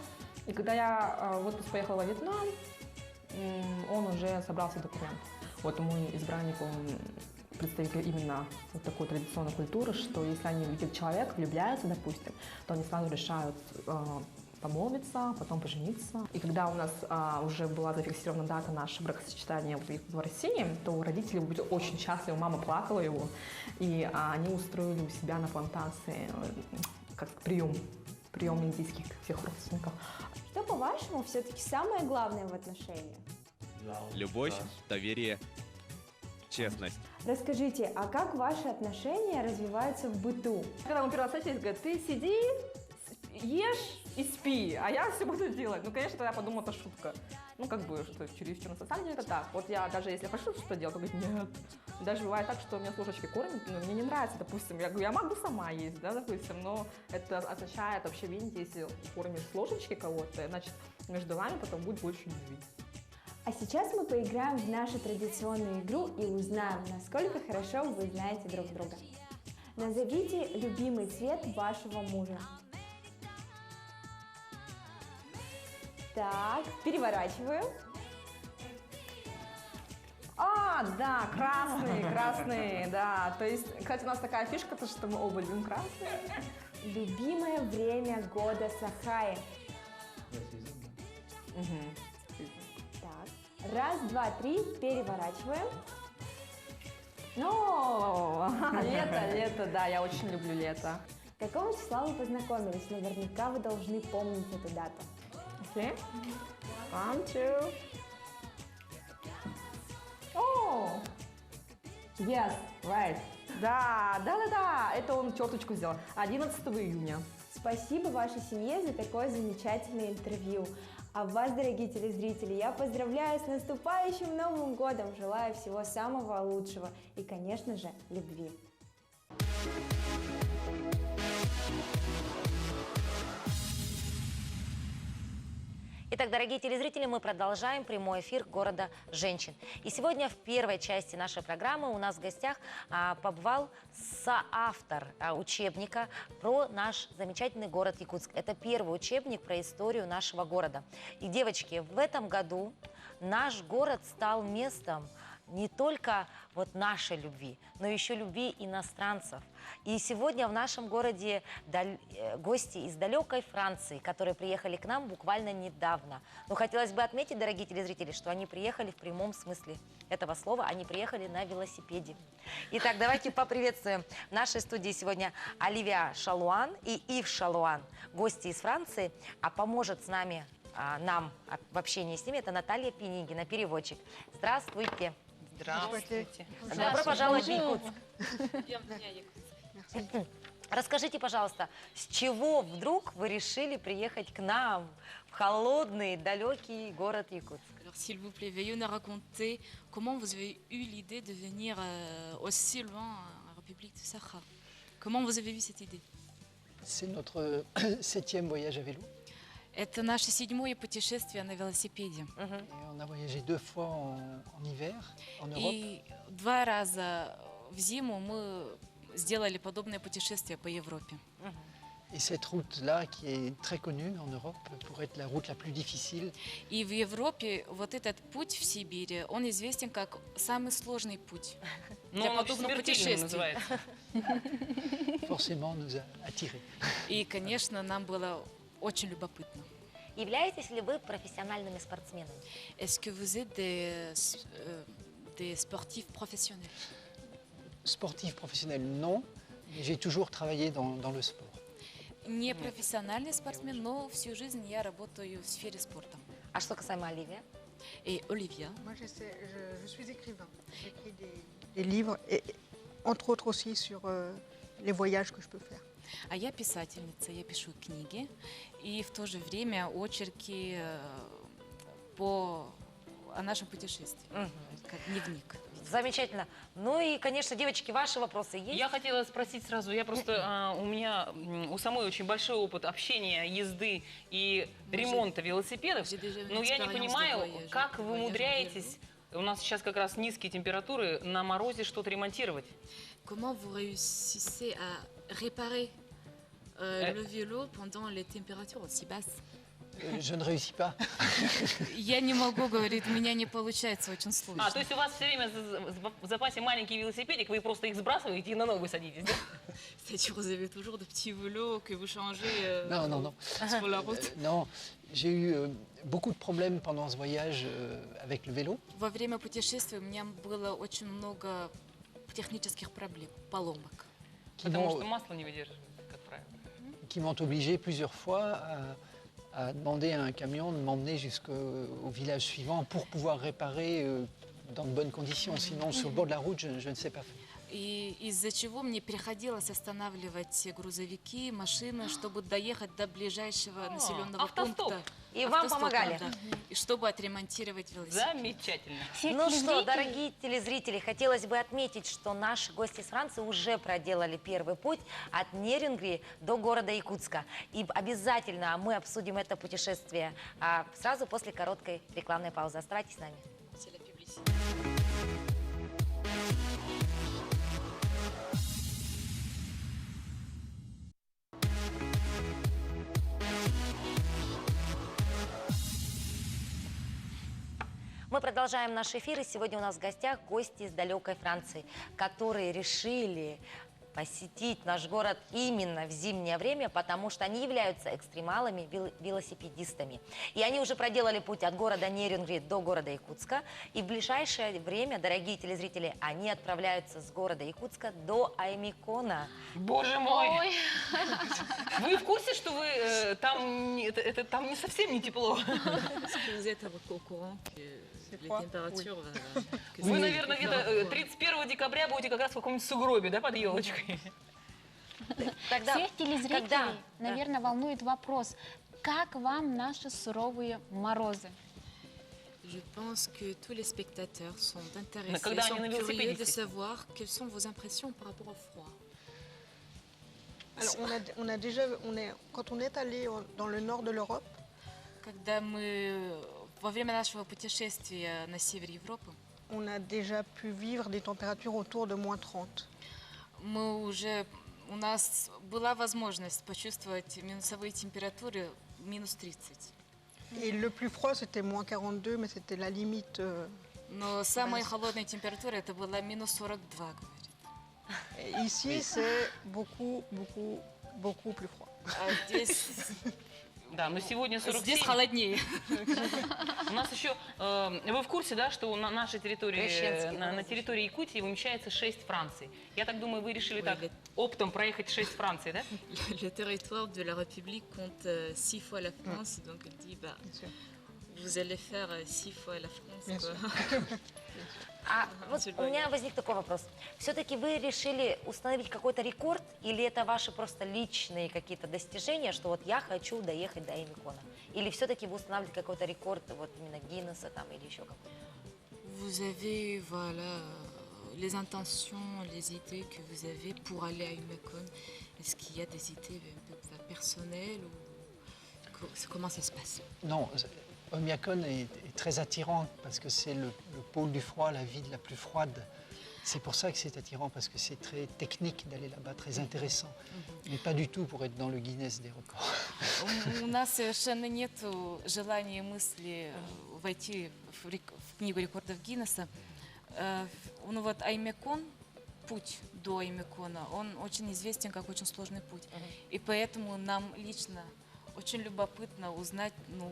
I: И когда я в отпуск поехала во Вьетнам, он уже собрал все документы. Вот мой избранник, он представитель именно вот такой традиционной культуры, что если они видят человека, влюбляются, допустим, то они сразу решают помолвиться, потом пожениться. И когда у нас уже была зафиксирована дата нашего бракосочетания в России, то родители были очень счастливы, мама плакала его, и они устроили у себя на плантации как прием индийских всех родственников.
G: Что, по-вашему, все-таки самое главное в отношениях?
H: Любовь, доверие, честность.
G: Расскажите, а как ваши отношения развиваются в быту?
I: Когда мы первый раз встретились, говорят, ты сиди, ешь и спи, а я все буду делать. Ну, конечно, я подумала, это шутка. Ну, как бы, что чересчур. На самом деле это так. Вот я даже если хочу что-то делать, то говорю, нет. Даже бывает так, что меня с ложечки кормят, но мне не нравится, допустим. Я говорю, я могу сама есть, да, допустим, но это означает вообще, видите, если кормишь с ложечки кого-то, значит, между вами потом будет больше любви.
G: А сейчас мы поиграем в нашу традиционную игру и узнаем, насколько хорошо вы знаете друг друга. Назовите любимый цвет вашего мужа. Так, переворачиваю.
I: Да, красный, да. То есть, кстати, у нас такая фишка, то, что мы оба любим красный.
G: Любимое время года Сахаи. Так, раз, два, три, переворачиваем.
I: Лето, да, я очень люблю лето.
G: Какого числа вы познакомились? Наверняка вы должны помнить эту дату.
I: Okay. 1, 2. Oh! Yes, right. Да, это он черточку сделал. 11 июня.
G: Спасибо вашей семье за такое замечательное интервью. А вас, дорогие телезрители, я поздравляю с наступающим Новым годом. Желаю всего самого лучшего и, конечно же, любви.
A: Итак, дорогие телезрители, мы продолжаем прямой эфир города женщин. И сегодня в первой части нашей программы у нас в гостях побывал соавтор учебника про наш замечательный город Якутск. Это первый учебник про историю нашего города. И, девочки, в этом году наш город стал местом не только вот нашей любви, но еще любви иностранцев. И сегодня в нашем городе гости из далекой Франции, которые приехали к нам буквально недавно. Но хотелось бы отметить, дорогие телезрители, что они приехали в прямом смысле этого слова, они приехали на велосипеде. Итак, давайте поприветствуем в нашей студии сегодня Оливия Шалуан и Ив Шалуан, гости из Франции, а поможет с нами нам в общении с ними, это Наталья Пинигина, переводчик. Здравствуйте.
B: Здравствуйте.
A: Добро пожаловать в Якутск. Расскажите, пожалуйста, с чего вдруг вы решили приехать к нам в холодный, далекий город Якутск?
J: Alors, s'il vous plaît, veuillez nous raconter comment vous avez eu l'idée de venir aussi loin en République du Sakha. Comment vous avez eu cette idée?
K: C'est notre 7e voyage à vélo.
J: Это наше 7-е путешествие на велосипеде.
K: Et on a voyagé 2 fois en hiver en Europe.
J: И 2 раза в зиму мы сделали подобное путешествие по Европе.
K: Et cette route-là, qui est très connue en Europe, pour être la route la plus difficile,
J: И в Европе вот этот путь в Сибири, он известен как самый сложный путь
B: Но
J: для
B: он вообще
J: подобных
B: смертельным
J: путешествий.
B: называется.
K: forcément nous a attirés.
J: И, конечно, нам было очень любопытно.
A: Являетесь ли вы профессиональными спортсменами?
J: Est-ce que vous êtes des sportifs professionnels?
K: Sportif professionnel, non, mais j'ai toujours travaillé dans le sport.
J: Не профессиональный спортсмен, но всю жизнь я работаю в сфере спорта.
A: А что касаемо Оливия?
J: Et Olivia,
L: Moi, je suis écrivain. J'écris des livres, et entre autres aussi sur les voyages que je peux faire.
J: а я писательница, я пишу книги и в то же время очерки о нашем путешествии, как дневник.
A: Замечательно. Ну и, конечно, девочки, ваши вопросы есть?
B: Я хотела спросить сразу, я просто, у меня у самой очень большой опыт общения, езды и ремонта велосипедов, но я не понимаю, как вы умудряетесь, у нас сейчас как раз низкие температуры, на морозе что-то ремонтировать.
J: Comment vous réussissez à réparer le vélo pendant les températures aussi basses?
K: Je ne réussis pas.
J: Я не могу, говорит, у меня не получается, очень сложно.
B: То есть у вас все время в запасе маленький велосипедик, вы просто их сбрасываете и на ногу садитесь, да?
J: C'est-à-dire vous avez toujours de petits vélos que vous changez
K: Non.
J: sur la route.
K: Non, j'ai eu beaucoup de problèmes pendant ce voyage avec le vélo.
J: Во время путешествия у меня было очень много технических проблем, поломок.
B: Потому что масло не выдерживает, как правило.
K: Qui m'ont obligé plusieurs fois à demander à un camion de m'emmener jusqu'au village suivant pour pouvoir réparer dans de bonnes conditions. Sinon, sur le bord de la route, je ne sais pas faire.
J: И из-за чего мне приходилось останавливать грузовики, машины, чтобы доехать до ближайшего населенного пункта.
A: И вам помогали?
J: Да, и чтобы отремонтировать велосипед.
B: Замечательно.
A: Ну что, дорогие телезрители, хотелось бы отметить, что наши гости из Франции уже проделали первый путь от Нерюнгри до города Якутска. И обязательно мы обсудим это путешествие сразу после короткой рекламной паузы. Оставайтесь с нами. Мы продолжаем наш эфир, и сегодня у нас в гостях гости из далекой Франции, которые решили посетить наш город именно в зимнее время, потому что они являются экстремалами, велосипедистами. И они уже проделали путь от города Нерюнгри до города Якутска. И в ближайшее время, дорогие телезрители, они отправляются с города Якутска до Аймикона.
B: Боже мой! Вы в курсе, что вы там не совсем не тепло? Вы, наверное, где-то 31 декабря будете как раз в каком-нибудь сугробе, да, под елочкой?
C: Всех телезрителей, наверное, волнует вопрос, как вам наши суровые морозы?
J: Je pense que tous les spectateurs sont
B: Mais quand
J: intéressés,
B: on est
J: sont curieux de
B: velosipédiste.
J: savoir quelles sont vos impressions par rapport au froid.
L: Alors, quand on est allé dans le nord de l'Europe,
J: Когда мы во время нашего путешествия на север Европы,
L: on a déjà pu vivre des températures autour de moins 30.
J: у нас была возможность почувствовать минусовые температуры минус 30.
L: Et le plus froid, c'était moins 42, mais c'était la limite.
J: Но самая холодная температура это была минус 42, говорит.
L: Et ici, c'est beaucoup plus froid.
J: А здесь
B: Да, но сегодня 47.
J: Здесь холоднее.
B: У нас еще, вы в курсе, да, что на нашей территории,
A: Крещенский,
B: на территории Якутии вымещается 6 Франций. Я так думаю, вы решили так оптом проехать 6 Франций, да?
J: Le territoire de la République compte 6 fois la France, donc elle dit, bah, vous allez faire 6 fois la France. Quoi.
A: А вот у меня возник такой вопрос. Все-таки вы решили установить какой-то рекорд, или это ваши просто личные какие-то достижения, что вот я хочу доехать до Аймикона? Или все-таки вы устанавливаете какой-то рекорд, вот именно Гиннесса там или еще какой-то?
J: Vous avez, voilà, les intentions, les idées que vous avez pour aller à Imekon. Est-ce qu'il y a des idées un peu personnelles ou comment ça se passe?
K: Non, Oymyakon est très attirant parce que c'est le pôle du froid, la ville la plus froide. C'est pour ça que c'est attirant, parce que c'est très technique d'aller là-bas, très intéressant. Mais pas du tout pour être dans le Guinness des records.
J: У нас совершенно нет желания и мысли войти в книгу рекордов Гиннесса. Ну вот Аймекон, путь до Аймекона, он очень известен как очень сложный путь. И поэтому нам лично очень любопытно узнать, ну,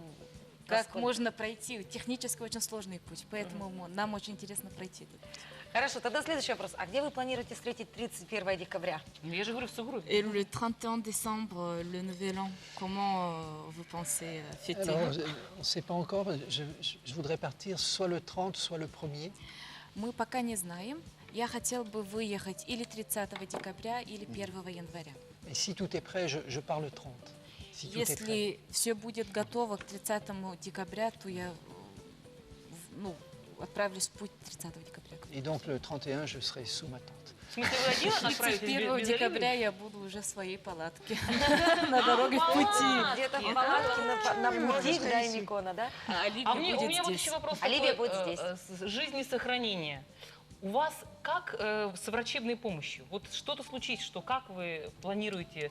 J: как можно пройти технически очень сложный путь. Поэтому нам очень интересно пройти этот путь.
A: Хорошо, тогда следующий вопрос. А где вы планируете встретить 31 декабря?
B: Я же говорю, в Сугрубе.
J: Et le 31 décembre, le Nouvel An, comment vous pensez fêter?
K: Alors, on ne sait pas encore. Je voudrais partir soit le 30, soit le 1er.
J: Мы пока не знаем. Я хотел бы выехать или 30 декабря, или 1 января.
K: Et si tout est prêt, je pars le 30. Si tout est prêt.
J: Если все будет готово к 30 декабря, то я отправлюсь в путь 30 декабря.
K: Et donc le 31, je serai sous ma tente.
B: В смысле, вы один отправитесь
J: 1 декабря я буду уже в своей палатке на дороге в пути.
A: Где-то в палатке на пути до Аймикона, да?
B: А у меня вот еще вопрос
A: Оливия
B: такой,
A: будет здесь.
B: Жизнесохранения. У вас как с врачебной помощью? Вот что-то случится, что как вы планируете?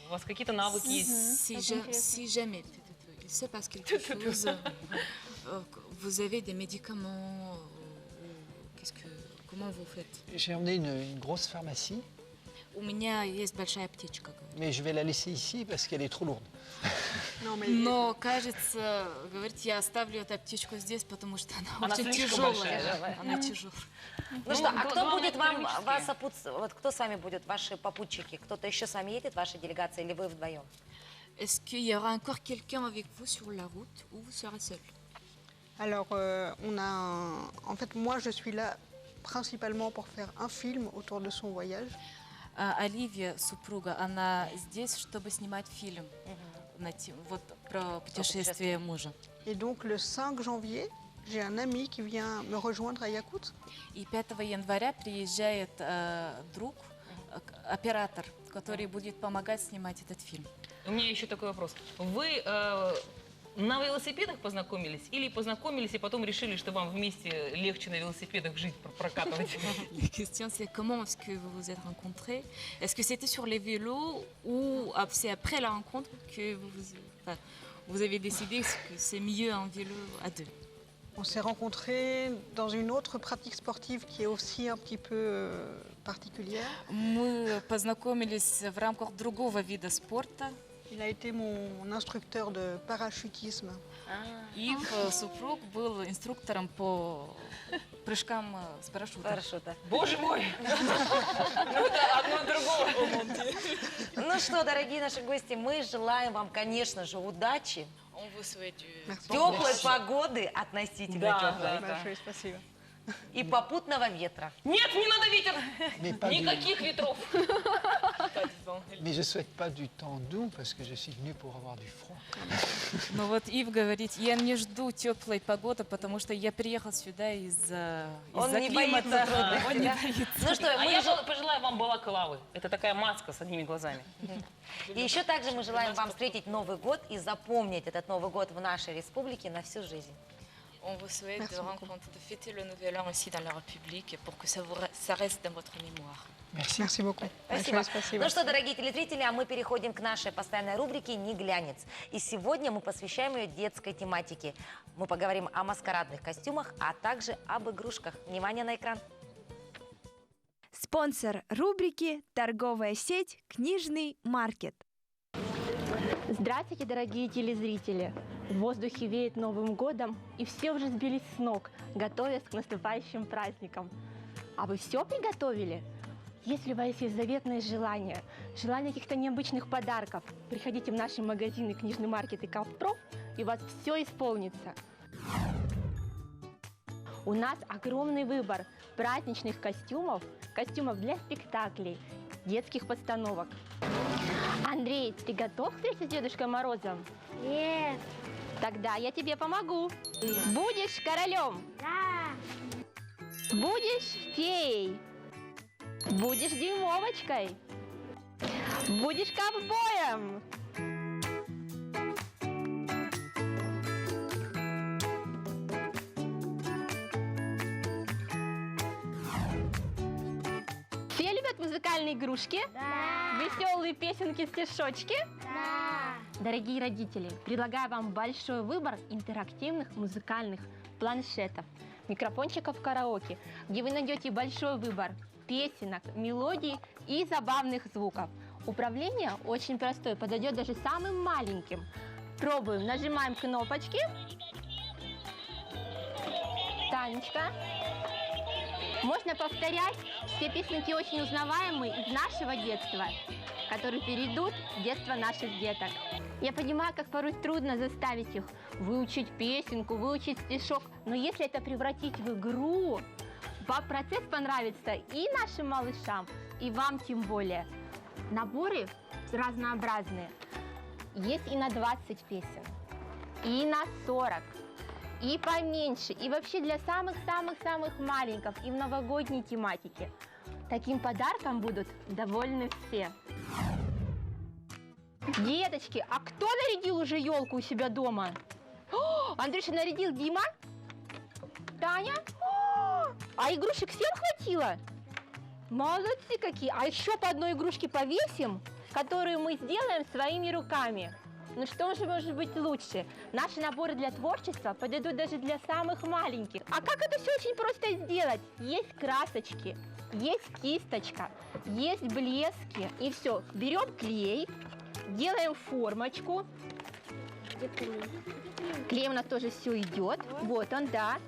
B: У вас какие-то навыки есть?
J: Si jamais il se passe quelque chose, vous avez des médicaments, comment vous faites?
K: J'ai emmené une grosse pharmacie.
J: У меня есть большая аптечка.
K: Mais je vais la laisser ici parce qu'elle est trop lourde.
J: Но, кажется, говорит, я оставлю эту аптечку здесь, потому что она очень тяжелая. Она тяжелая.
A: Ну что, а кто будет вас сопутствовать? Вот кто с вами будет, ваши попутчики? Кто-то еще с вами едет, ваша делегация, или вы вдвоем?
J: Est-ce qu'il y aura encore quelqu'un avec vous sur la route ou vous serez seul?
L: Alors, en fait, moi, je suis là principalement pour faire un film autour de son voyage.
J: Оливия, супруга, она здесь, чтобы снимать фильм вот, про путешествие мужа.
L: Et donc, le 5 janvier, j'ai un ami qui vient me rejoindre à Yakoutsk.
J: И 5 января приезжает друг, оператор, который будет помогать снимать этот фильм.
B: У меня еще такой вопрос. Вы на велосипедах познакомились или познакомились и потом решили, что вам вместе легче на велосипедах жить, прокатывать?
J: La question c'est comment est-ce que vous vous êtes rencontrés? Est-ce que c'était sur les vélos ou c'est après la rencontre que vous avez décidé que c'est mieux en vélo à deux?
L: On s'est rencontrés dans une autre pratique sportive qui est aussi un petit peu particulière.
J: Мы познакомились в рамках другого вида спорта.
L: Il a été mon instructeur de parachutisme.
J: Их супруг был инструктором по прыжкам с парашюта.
B: Боже мой! Ну это одно от другого.
A: Ну что, дорогие наши гости, мы желаем вам, конечно же, удачи, теплой погоды, относительно теплой,
L: Большое спасибо.
A: и попутного ветра.
B: Нет, не надо ветер! Никаких ветров!
K: Mais je ne souhaite pas du temps doux parce que je suis venu pour avoir du froid.
J: Но вот Ив говорит, я не жду теплой погоды, потому что я приехал сюда из-за
A: Он не
J: климата.
A: боится трудностей,
J: Он не
A: да?
J: боится.
A: Ну что,
B: А
A: мы
B: я пожелаю вам балаклавы. Это такая маска с одними глазами.
A: И еще также мы желаем вам встретить Новый год и запомнить этот Новый год в нашей республике на всю жизнь.
J: On vous souhaite de fêter le Nouvel An aussi dans la République pour que ça reste dans votre mémoire.
K: Merci.
L: Merci beaucoup.
A: Спасибо.
L: Спасибо.
A: Ну что, дорогие телезрители, а мы переходим к нашей постоянной рубрике «Не глянец». И сегодня мы посвящаем ее детской тематике. Мы поговорим о маскарадных костюмах, а также об игрушках. Внимание на экран.
G: Спонсор рубрики – торговая сеть «Книжный маркет».
M: Здравствуйте, дорогие телезрители! В воздухе веет Новым годом, и все уже сбились с ног, готовясь к наступающим праздникам. А вы все приготовили? Если у вас есть заветное желание каких-то необычных подарков, приходите в наши магазины «Книжный маркет» и «Кавпроф», и у вас все исполнится. У нас огромный выбор праздничных костюмов для спектаклей, детских постановок. Андрей, ты готов к встрече с Дедушкой Морозом?
N: Нет.
M: Тогда я тебе помогу. Будешь королем?
N: Да.
M: Будешь феей? Будешь дюймовочкой? Будешь ковбоем? Все любят музыкальные игрушки?
N: Да.
M: Веселые песенки, стишочки?
N: Да.
M: Дорогие родители, предлагаю вам большой выбор интерактивных музыкальных планшетов, микрофончиков караоке, где вы найдете большой выбор песенок, мелодий и забавных звуков. Управление очень простое, подойдет даже самым маленьким. Пробуем, нажимаем кнопочки. Танечка. Можно повторять все песенки очень узнаваемые из нашего детства, которые перейдут в детство наших деток. Я понимаю, как порой трудно заставить их выучить песенку, выучить стишок, но если это превратить в игру, процесс понравится и нашим малышам, и вам тем более. Наборы разнообразные. Есть и на 20 песен, и на 40, и поменьше, и вообще для самых-самых-самых маленьких, и в новогодней тематике. Таким подарком будут довольны все. Деточки, а кто нарядил уже елку у себя дома? О, Андрюша нарядил, Дима? Таня? А игрушек всем хватило? Молодцы какие! А еще по одной игрушке повесим, которую мы сделаем своими руками. Ну что же может быть лучше? Наши наборы для творчества подойдут даже для самых маленьких. А как это все очень просто сделать? Есть красочки, есть кисточка, есть блески. И все, берем клей, делаем формочку. Клей у нас тоже все идет. Вот он, да.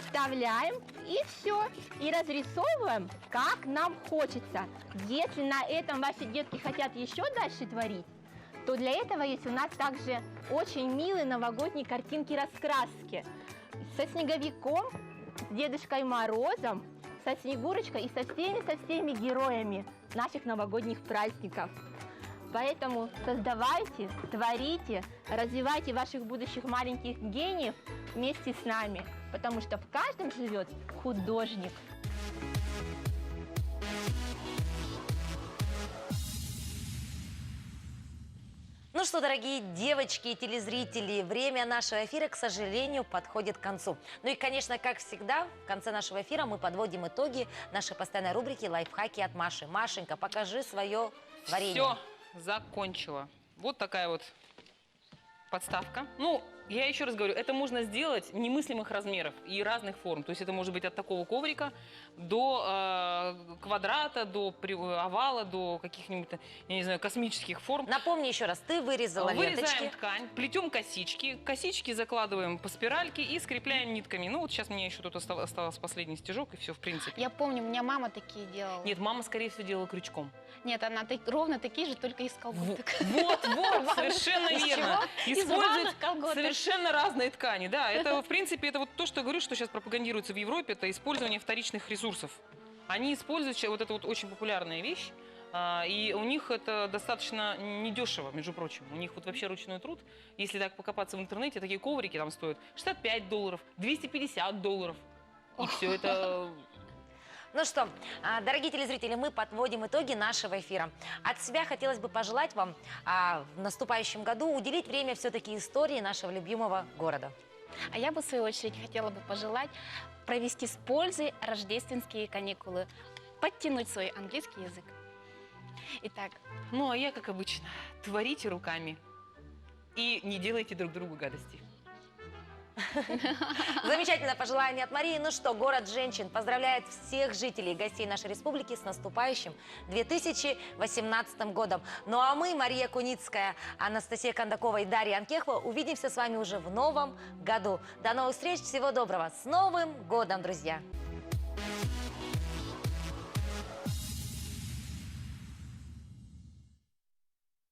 M: Вставляем и все. И разрисовываем, как нам хочется. Если на этом ваши детки хотят еще дальше творить, то для этого есть у нас также очень милые новогодние картинки-раскраски. Со снеговиком, с Дедушкой Морозом, со Снегурочкой и со всеми героями наших новогодних праздников. Поэтому создавайте, творите, развивайте ваших будущих маленьких гениев вместе с нами, потому что в каждом живет художник.
A: Ну что, дорогие девочки и телезрители, время нашего эфира, к сожалению, подходит к концу. Ну и, конечно, как всегда, в конце нашего эфира мы подводим итоги нашей постоянной рубрики «Лайфхаки от Маши». Машенька, покажи свое творение.
B: Все, закончила. Вот такая вот подставка. Ну, я еще раз говорю, это можно сделать немыслимых размеров и разных форм. То есть это может быть от такого коврика до квадрата, до овала, до каких-нибудь, я не знаю, космических форм.
A: Напомни еще раз, ты вырезала
B: Вырезаем
A: ленточки.
B: ткань, плетем косички. Косички закладываем по спиральке и скрепляем нитками. Ну вот сейчас мне еще тут остался последний стежок, и все, в принципе.
C: Я помню, у меня мама такие делала.
B: Нет, мама, скорее всего, делала крючком.
C: Нет, она ровно такие же, только из колготок.
B: Вот, совершенно верно. Используют совершенно разные ткани. Да, это, в принципе, это вот то, что я говорю, что сейчас пропагандируется в Европе, это использование вторичных ресурсов. Они используют, вот это вот очень популярная вещь, и у них это достаточно недешево, между прочим. У них вот вообще ручной труд. Если так покопаться в интернете, такие коврики там стоят $65, $250. И все это...
A: Ну что, дорогие телезрители, мы подводим итоги нашего эфира. От себя хотелось бы пожелать вам в наступающем году уделить время все-таки истории нашего любимого города.
C: А я бы, в свою очередь, хотела бы пожелать провести с пользой рождественские каникулы, подтянуть свой английский язык. Итак.
B: Ну, а я, как обычно, творите руками и не делайте друг другу гадости.
A: Замечательное пожелание от Марии. Ну что, город женщин поздравляет всех жителей и гостей нашей республики с наступающим 2018 годом. Ну а мы, Мария Куницкая, Анастасия Кондакова и Дарья Анкехова, увидимся с вами уже в новом году. До новых встреч, всего доброго. С Новым годом, друзья!